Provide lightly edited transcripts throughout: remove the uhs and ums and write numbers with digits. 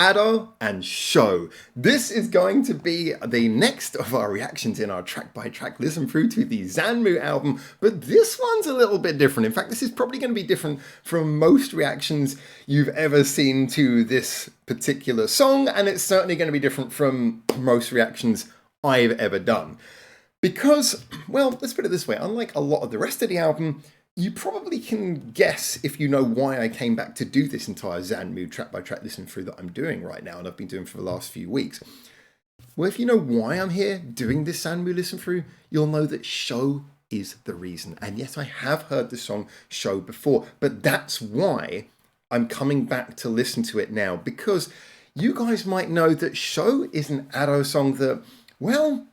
Ado and Show. This is going to be the next of our reactions in our track by track listen through to the Xanmu album, but this one's a little bit different. In fact, this is probably going to be different from most reactions you've ever seen to this particular song, and it's certainly going to be different from most reactions I've ever done. Because, well, let's put it this way, unlike a lot of the rest of the album, you probably can guess if you know why I came back to do this entire Xanmu track by track listen through that I'm doing right now and I've been doing for the last few weeks. Well, if you know why I'm here doing this Xanmu listen through, you'll know that Show is the reason. And yes, I have heard the song Show before, but that's why I'm coming back to listen to it now, because you guys might know that Show is an Ado song that, well,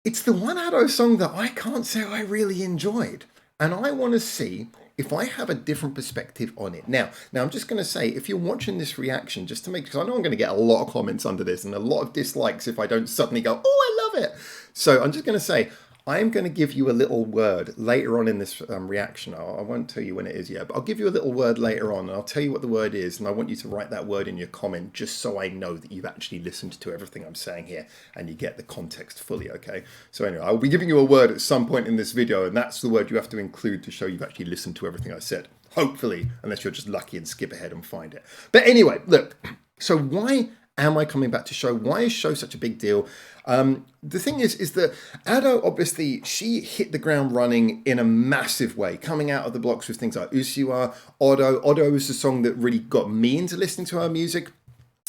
it's the one Ado song that I can't say I really enjoyed. And I want to see if I have a different perspective on it. Now I'm just going to say, if you're watching this reaction, just to make, because I know I'm going to get a lot of comments under this and a lot of dislikes if I don't suddenly go, oh, I love it. So I'm just going to say, I'm going to give you a little word later on in this reaction. I won't tell you when it is yet, but I'll give you a little word later on and I'll tell you what the word is, and I want you to write that word in your comment just so I know that you've actually listened to everything I'm saying here and you get the context fully, okay? So anyway, I'll be giving you a word at some point in this video, and that's the word you have to include to show you've actually listened to everything I said. Hopefully, unless you're just lucky and skip ahead and find it. But anyway, look, so why am I coming back to Show? Why is Show such a big deal? The thing is that Ado, obviously, she hit the ground running in a massive way, coming out of the blocks with things like Usiwa, Odo. Odo was the song that really got me into listening to her music.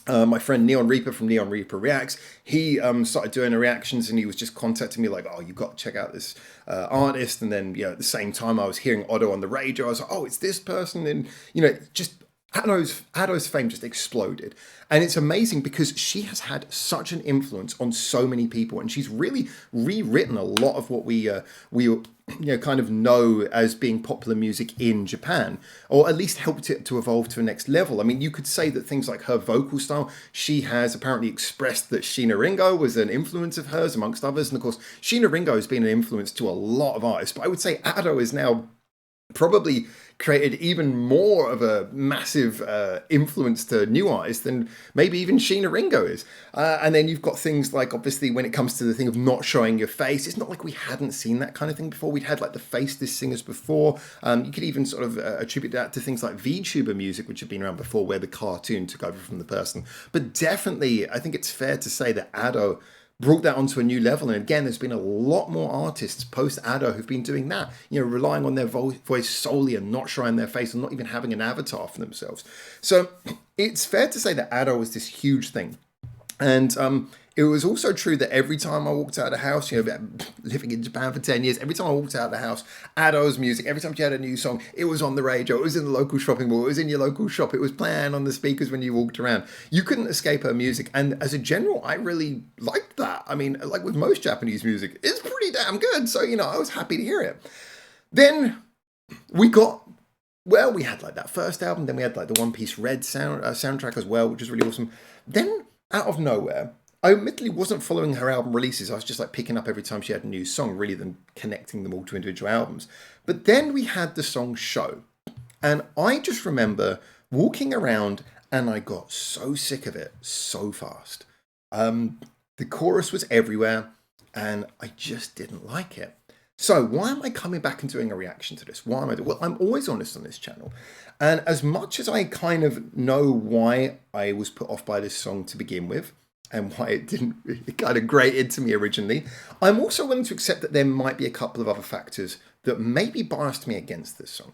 My friend Neon Reaper from Neon Reaper Reacts, he started doing the reactions and he was just contacting me like, oh, you've got to check out this artist. And then, at the same time I was hearing Odo on the radio, I was like, oh, it's this person. And, just Ado's fame just exploded. And it's amazing because she has had such an influence on so many people, and she's really rewritten a lot of what we kind of know as being popular music in Japan, or at least helped it to evolve to a next level. I mean, you could say that things like her vocal style, she has apparently expressed that Sheena Ringo was an influence of hers, amongst others. And of course, Sheena Ringo has been an influence to a lot of artists, but I would say Ado is now probably created even more of a massive influence to new artists than maybe even Sheena Ringo is. And then you've got things like, obviously, when it comes to the thing of not showing your face, it's not like we hadn't seen that kind of thing before. We'd had like the faceless singers before. You could even sort of attribute that to things like VTuber music, which have been around before, where the cartoon took over from the person. But definitely, I think it's fair to say that Ado brought that onto a new level. And again, there's been a lot more artists post-Ado who've been doing that, relying on their voice solely and not showing their face and not even having an avatar for themselves. So it's fair to say that Ado was this huge thing. And it was also true that every time I walked out of the house, living in Japan for 10 years, every time I walked out of the house, Ado's music, every time she had a new song, it was on the radio, it was in the local shopping mall, it was in your local shop, it was playing on the speakers when you walked around. You couldn't escape her music. And as a general, I really liked that. I mean, like with most Japanese music, it's pretty damn good. So, I was happy to hear it. Then we had like that first album, then we had like the One Piece Red soundtrack as well, which was really awesome. Then, out of nowhere, I admittedly wasn't following her album releases. I was just like picking up every time she had a new song, really than connecting them all to individual albums. But then we had the song Show. And I just remember walking around and I got so sick of it so fast. The chorus was everywhere and I just didn't like it. So why am I coming back and doing a reaction to this? Why am I doing? Well, I'm always honest on this channel. And as much as I kind of know why I was put off by this song to begin with, and why it kind of grated to me originally, I'm also willing to accept that there might be a couple of other factors that maybe biased me against this song.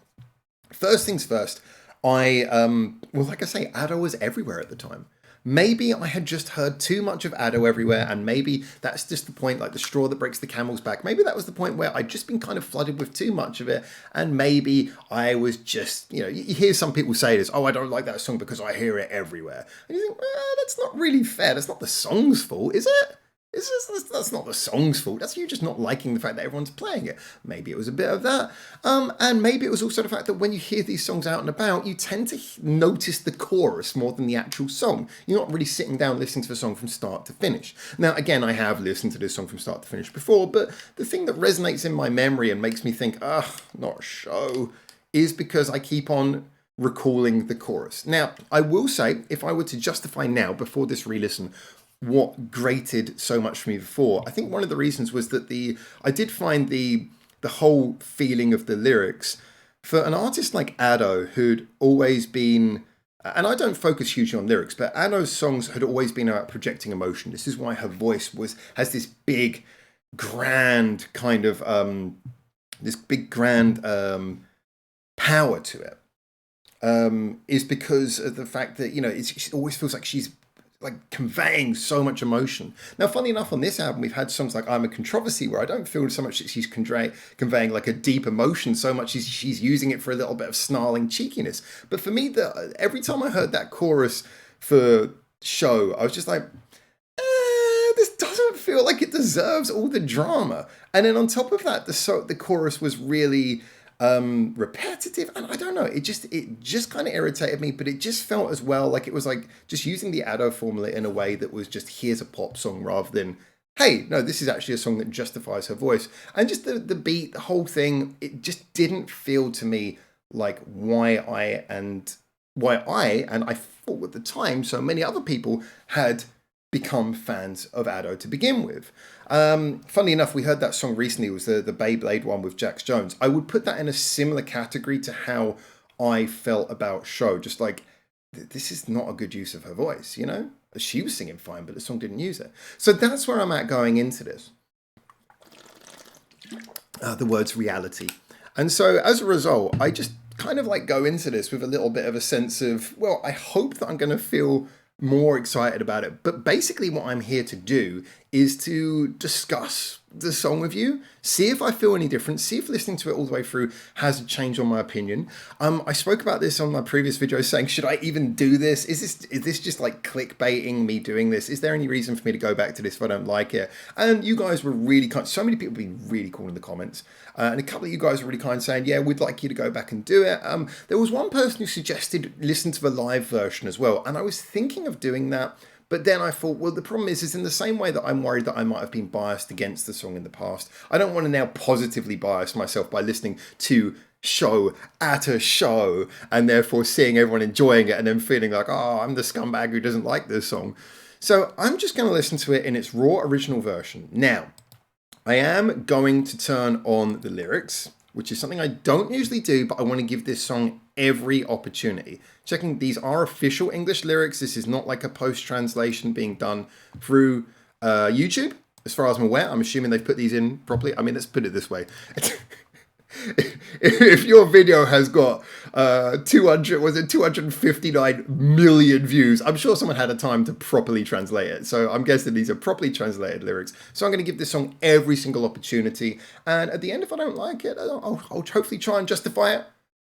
First things first, like I say, Ado was everywhere at the time. Maybe I had just heard too much of Ado everywhere, and maybe that's just the point, like the straw that breaks the camel's back. Maybe that was the point where I'd just been kind of flooded with too much of it, and maybe I was just, you hear some people say this, oh, I don't like that song because I hear it everywhere. And you think, that's not really fair. That's not the song's fault, is it? That's not the song's fault. That's you just not liking the fact that everyone's playing it. Maybe it was a bit of that. And maybe it was also the fact that when you hear these songs out and about, you tend to notice the chorus more than the actual song. You're not really sitting down listening to the song from start to finish. Now, again, I have listened to this song from start to finish before, but the thing that resonates in my memory and makes me think, not Show, is because I keep on recalling the chorus. Now, I will say, if I were to justify now, before this re-listen, what grated so much for me before, I think one of the reasons was that I did find the whole feeling of the lyrics, for an artist like Ado, who'd always been, and I don't focus hugely on lyrics, but Ado's songs had always been about projecting emotion. This is why her voice has this big, grand kind of, power to it. Is because of the fact that, it always feels like she's like conveying so much emotion. Now, funny enough, on this album, we've had songs like I'm a Controversy, where I don't feel so much that she's conveying like a deep emotion, so much as she's using it for a little bit of snarling cheekiness. But for me, every time I heard that chorus for Show, I was just like, this doesn't feel like it deserves all the drama. And then on top of that, the chorus was really repetitive, and I don't know, it just kind of irritated me, but it just felt as well like it was like just using the Ado formula in a way that was just, here's a pop song, rather than, hey, no, this is actually a song that justifies her voice. And just the beat, the whole thing, it just didn't feel to me like why I and I thought at the time so many other people had become fans of Ado to begin with. Funnily enough, we heard that song recently. It was the Beyblade one with Jax Jones. I would put that in a similar category to how I felt about Show. Just like, this is not a good use of her voice, She was singing fine, but the song didn't use it. So that's where I'm at going into this. The words reality. And so as a result, I just kind of like go into this with a little bit of a sense of, well, I hope that I'm going to feel more excited about it. But basically what I'm here to do is to discuss the song with you, see if I feel any different, see if listening to it all the way through has changed on my opinion. I spoke about this on my previous video, saying, should I even do this? Is this just like clickbaiting me doing this? Is there any reason for me to go back to this if I don't like it? And you guys were really kind. So many people being really cool in the comments. And a couple of you guys were really kind, saying, yeah, we'd like you to go back and do it. There was one person who suggested listen to the live version as well. And I was thinking of doing that. But then I thought, well, the problem is in the same way that I'm worried that I might have been biased against the song in the past, I don't want to now positively bias myself by listening to Show at a show and therefore seeing everyone enjoying it and then feeling like, oh, I'm the scumbag who doesn't like this song. So I'm just going to listen to it in its raw original version. Now, I am going to turn on the lyrics, which is something I don't usually do, but I want to give this song every opportunity. Checking, these are official English lyrics. This is not like a post-translation being done through YouTube. As far as I'm aware, I'm assuming they've put these in properly. I mean, let's put it this way. If your video has got 259 million views, I'm sure someone had a time to properly translate it. So I'm guessing these are properly translated lyrics. So I'm going to give this song every single opportunity. And at the end, if I don't like it, I'll hopefully try and justify it.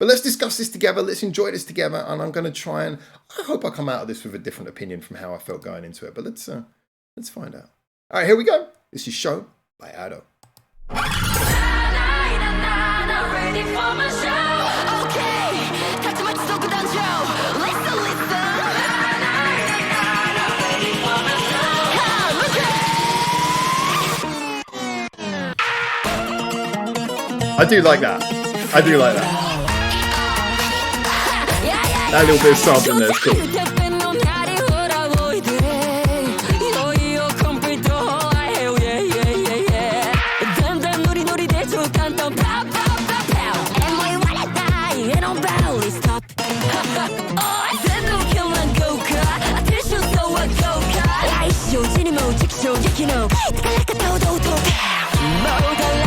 But let's discuss this together. Let's enjoy this together. And I'm going to try and, I hope I come out of this with a different opinion from how I felt going into it. But let's find out. All right, here we go. This is Show by Ado. I do like that. I do like that. That little bit of something there is cool.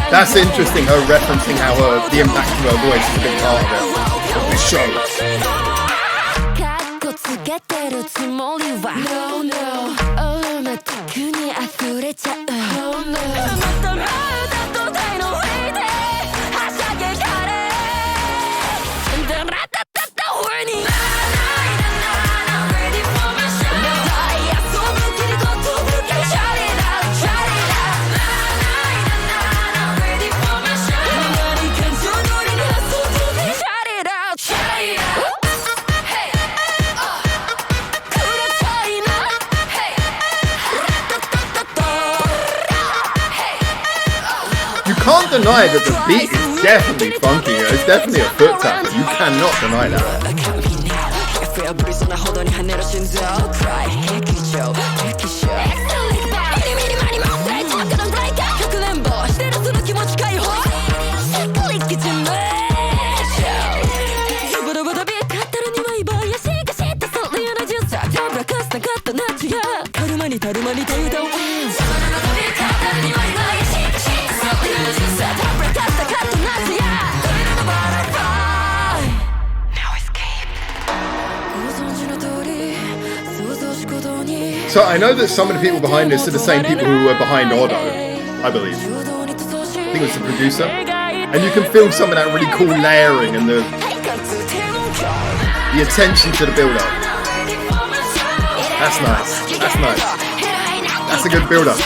That's interesting, her referencing how the impact of her voice is a big part of it. The show. Can't deny that the beat is definitely funky. It's definitely a foot tap. You cannot deny that. ドに跳ねる心臓 Cry 劇場劇場 Excellent bar ミニミニマニマ大チャンクの大会かくれんぼしてるその気持ち解放クリッキチンメズブルブルビーカッタルにマイバーやシーカシーとそれやなジューサーダブラカスタカットナッチやカルマにタルマにタユダウンズブルブルビーカッタルにマイバーやシーカシーとそれやなジューサーダブラカスタカットナッチやカルマのバラフライ Now escape ご存知の通り想像し行動に So I know that some of the people behind this are the same people who were behind Odo, I believe. I think it was the producer. And you can feel some of that really cool layering and the attention to the build-up. That's nice. That's nice. That's a good build-up.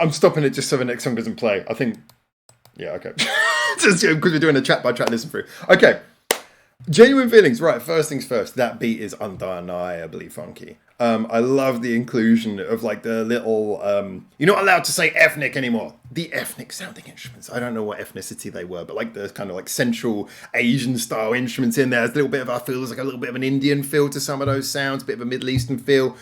I'm stopping it just so the next song doesn't play. I think, yeah, okay. Just because we're doing a track by track listen through. Okay, Genuine Feelings. Right, first things first. That beat is undeniably funky. I love the inclusion of like the little. You're not allowed to say ethnic anymore. The ethnic sounding instruments. I don't know what ethnicity they were, but like the kind of like Central Asian style instruments in there. There's a little bit of, I feel there's like a little bit of an Indian feel to some of those sounds, a bit of a Middle Eastern feel.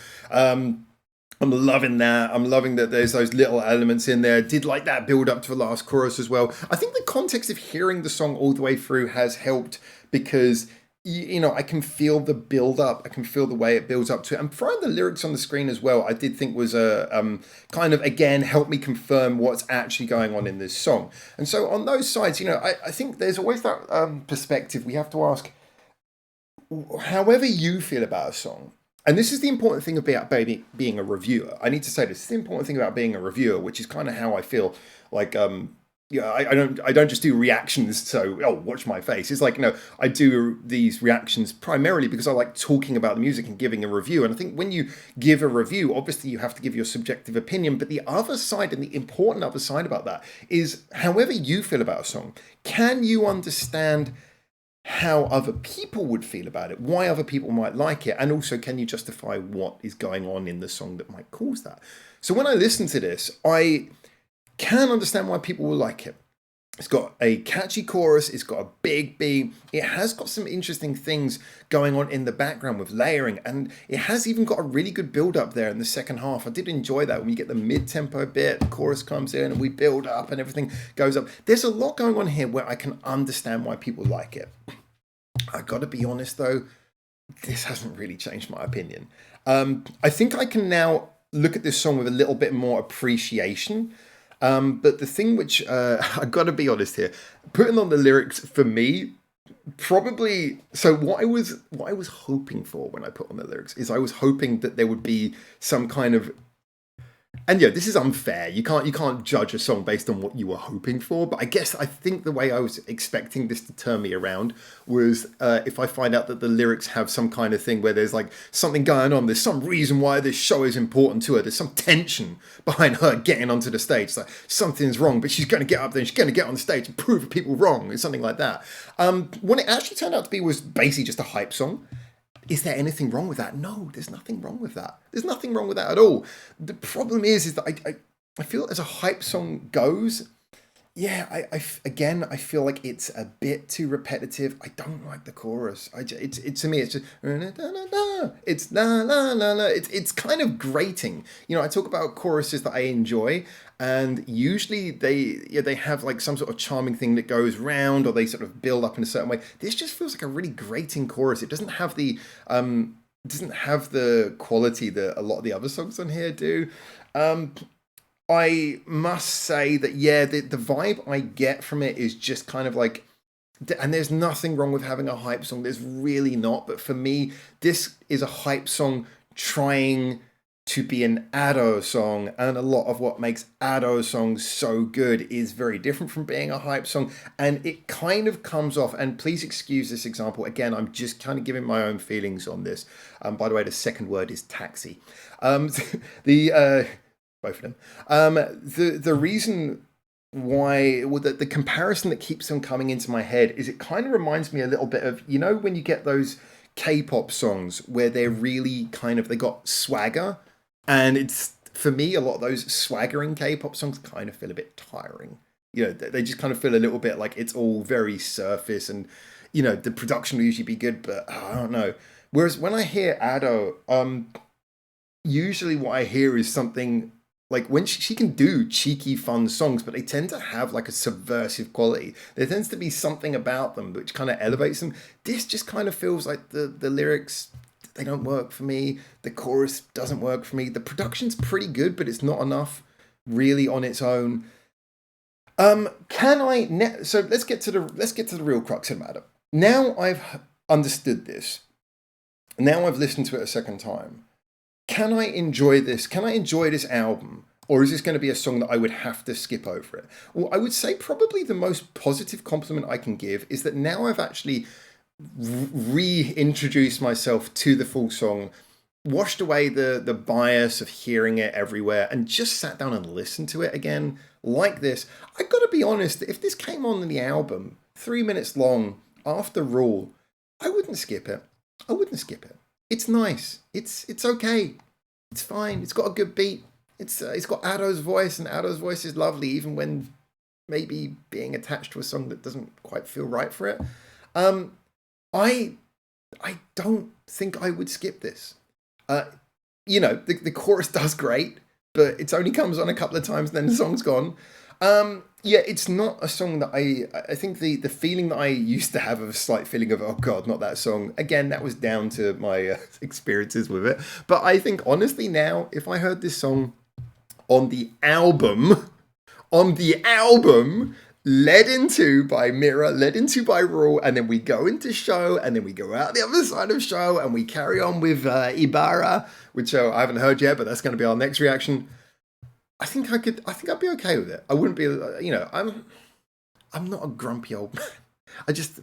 I'm loving that. I'm loving that there's those little elements in there. Did like that build up to the last chorus as well. I think the context of hearing the song all the way through has helped because, you know, I can feel the build up. I can feel the way it builds up to it. And throwing the lyrics on the screen as well, I did think was a kind of, again, help me confirm what's actually going on in this song. And so on those sides, you know, I think there's always that perspective. We have to ask, however you feel about a song, and this is the important thing about being a reviewer. I need to say this. This is the important thing about being a reviewer, which is kind of how I feel. Like, yeah, I don't just do reactions. So, oh, watch my face. It's like, no, I do these reactions primarily because I like talking about the music and giving a review. And I think when you give a review, obviously you have to give your subjective opinion. But the other side, and the important other side about that, is however you feel about a song, can you understand how other people would feel about it, why other people might like it, and also can you justify what is going on in the song that might cause that? So when I listen to this, I can understand why people will like it. It's got a catchy chorus, it's got a big beat, it has got some interesting things going on in the background with layering, and it has even got a really good build up there in the second half. I did enjoy that when you get the mid-tempo bit, the chorus comes in and we build up and everything goes up. There's a lot going on here where I can understand why people like it. I gotta be honest though, this hasn't really changed my opinion. I think I can now look at this song with a little bit more appreciation. But the thing which I gotta be honest here, putting on the lyrics for me, probably. So what I was hoping for when I put on the lyrics is I was hoping that there would be some kind of. And yeah, this is unfair. You can't judge a song based on what you were hoping for. But I think the way I was expecting this to turn me around was if I find out that the lyrics have some kind of thing where there's like something going on. There's some reason why this show is important to her. There's some tension behind her getting onto the stage. It's like something's wrong, but she's going to get up there and she's going to get on the stage and prove people wrong. It's something like that. What it actually turned out to be was basically just a hype song. Is there anything wrong with that? No, there's nothing wrong with that. There's nothing wrong with that at all. The problem is that I feel as a hype song goes, yeah, I feel like it's a bit too repetitive. I don't like the chorus. To me, it's just it's la la la la. It's kind of grating. You know, I talk about choruses that I enjoy, and usually they have like some sort of charming thing that goes round, or they sort of build up in a certain way. This just feels like a really grating chorus. It doesn't have the quality that a lot of the other songs on here do. I must say that, yeah, the vibe I get from it is just kind of like, and there's nothing wrong with having a hype song. There's really not. But for me, this is a hype song trying to be an Ado song, and a lot of what makes Ado songs so good is very different from being a hype song, and it kind of comes off, and please excuse this example, again, I'm just kind of giving my own feelings on this. By the way, the second word is taxi. The both of them. The reason why, well, the comparison that keeps on coming into my head is it kind of reminds me a little bit of, you know, when you get those K-pop songs where they're really kind of, they got swagger, and it's, for me, a lot of those swaggering K-pop songs kind of feel a bit tiring. You know, they just kind of feel a little bit like it's all very surface, and, you know, the production will usually be good, but I don't know. Whereas when I hear Ado, usually what I hear is something like, when she can do cheeky, fun songs, but they tend to have like a subversive quality. There tends to be something about them which kind of elevates them. This just kind of feels like the lyrics, they don't work for me. The chorus doesn't work for me. The production's pretty good, but it's not enough really on its own. So let's get to the real crux of the matter. Now I've understood this. Now I've listened to it a second time. Can I enjoy this? Can I enjoy this album? Or is this going to be a song that I would have to skip over it? Well, I would say probably the most positive compliment I can give is that now I've actually reintroduced myself to the full song, washed away the bias of hearing it everywhere, and just sat down and listened to it again like this. I got to be honest, if this came on in the album, 3 minutes long, after Rule, I wouldn't skip it. I wouldn't skip it. It's nice. It's okay. It's fine. It's got a good beat. It's got Ado's voice, and Ado's voice is lovely, even when maybe being attached to a song that doesn't quite feel right for it. I don't think I would skip this. You know, the chorus does great, but it only comes on a couple of times and then the song's gone. Yeah, it's not a song that I think the feeling that I used to have of a slight feeling of, oh God, not that song. Again, that was down to my experiences with it. But I think honestly now, if I heard this song on the album, led into by Mirror, led into by Rule, and then we go into Show, and then we go out the other side of Show, and we carry on with Ibarra, which I haven't heard yet, but that's going to be our next reaction. I think I'd be okay with it. I wouldn't be, you know, I'm not a grumpy old man.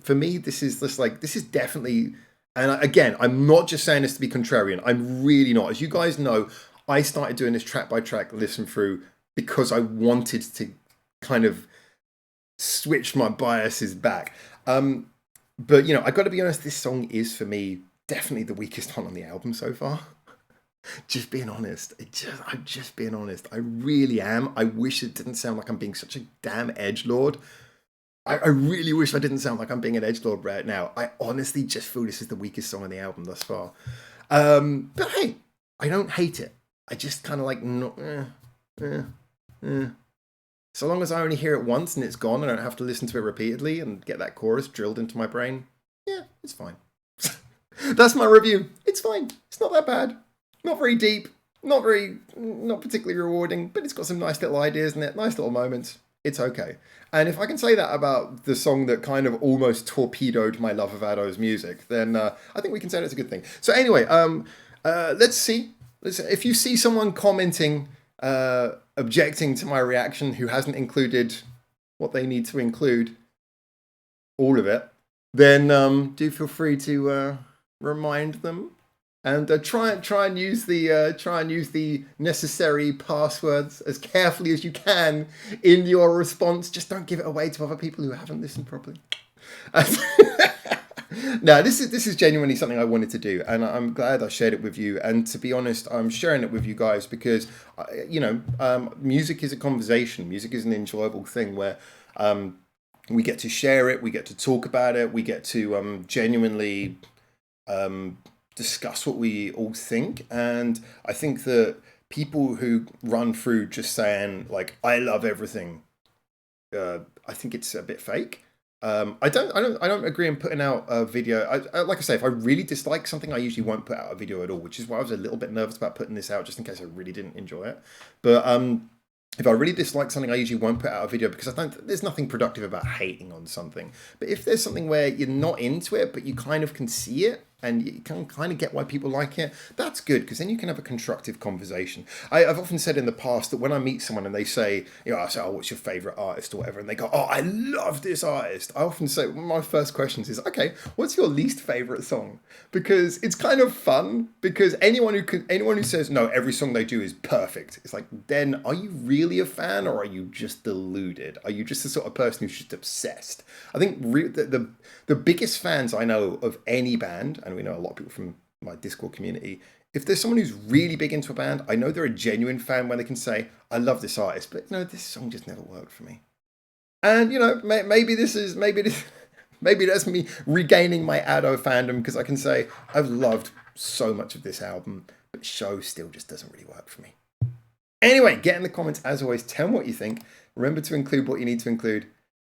For me, this is definitely, and again, I'm not just saying this to be contrarian. I'm really not. As you guys know, I started doing this track by track listen through because I wanted to kind of switch my biases back. But, you know, I got to be honest, this song is, for me, definitely the weakest one on the album so far. Just being honest. I'm just being honest. I really am. I wish it didn't sound like I'm being such a damn edgelord. I really wish I didn't sound like I'm being an edgelord right now. I honestly just feel this is the weakest song on the album thus far. But hey, I don't hate it. I just kind of like, so long as I only hear it once and it's gone, I don't have to listen to it repeatedly and get that chorus drilled into my brain. Yeah, it's fine. That's my review. It's fine. It's not that bad. Not very deep, not particularly rewarding, but it's got some nice little ideas in it, nice little moments. It's okay. And if I can say that about the song that kind of almost torpedoed my love of Ado's music, then I think we can say that's a good thing. So anyway, let's see. If you see someone commenting, objecting to my reaction, who hasn't included what they need to include, all of it, then do feel free to remind them. And try and use the necessary passwords as carefully as you can in your response. Just don't give it away to other people who haven't listened properly. No, this is genuinely something I wanted to do, and I'm glad I shared it with you. And to be honest, I'm sharing it with you guys because, you know, music is a conversation. Music is an enjoyable thing where we get to share it, we get to talk about it, we get to genuinely discuss what we all think. And I think that people who run through just saying like, I love everything, I think it's a bit fake. I don't agree in putting out a video. Like I say, if I really dislike something, I usually won't put out a video at all, which is why I was a little bit nervous about putting this out, just in case I really didn't enjoy it. But if I really dislike something, I usually won't put out a video because there's nothing productive about hating on something. But if there's something where you're not into it, but you kind of can see it, and you can kind of get why people like it, that's good, because then you can have a constructive conversation. I've often said in the past that when I meet someone and they say, I say, oh, what's your favourite artist or whatever, and they go, oh, I love this artist, I often say, one of my first questions is, okay, what's your least favourite song? Because it's kind of fun, because anyone who says, no, every song they do is perfect, it's like, then are you really a fan, or are you just deluded? Are you just the sort of person who's just obsessed? I think the biggest fans I know of any band, and we know a lot of people from my Discord community, if there's someone who's really big into a band, I know they're a genuine fan when they can say, I love this artist, but this song just never worked for me. And maybe that's me regaining my Ado fandom, because I can say I've loved so much of this album, but Show still just doesn't really work for me. Anyway, get in the comments as always, tell me what you think. Remember to include what you need to include.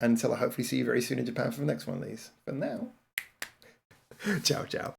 Until I hopefully see you very soon in Japan for the next one of these. For now, ciao, ciao.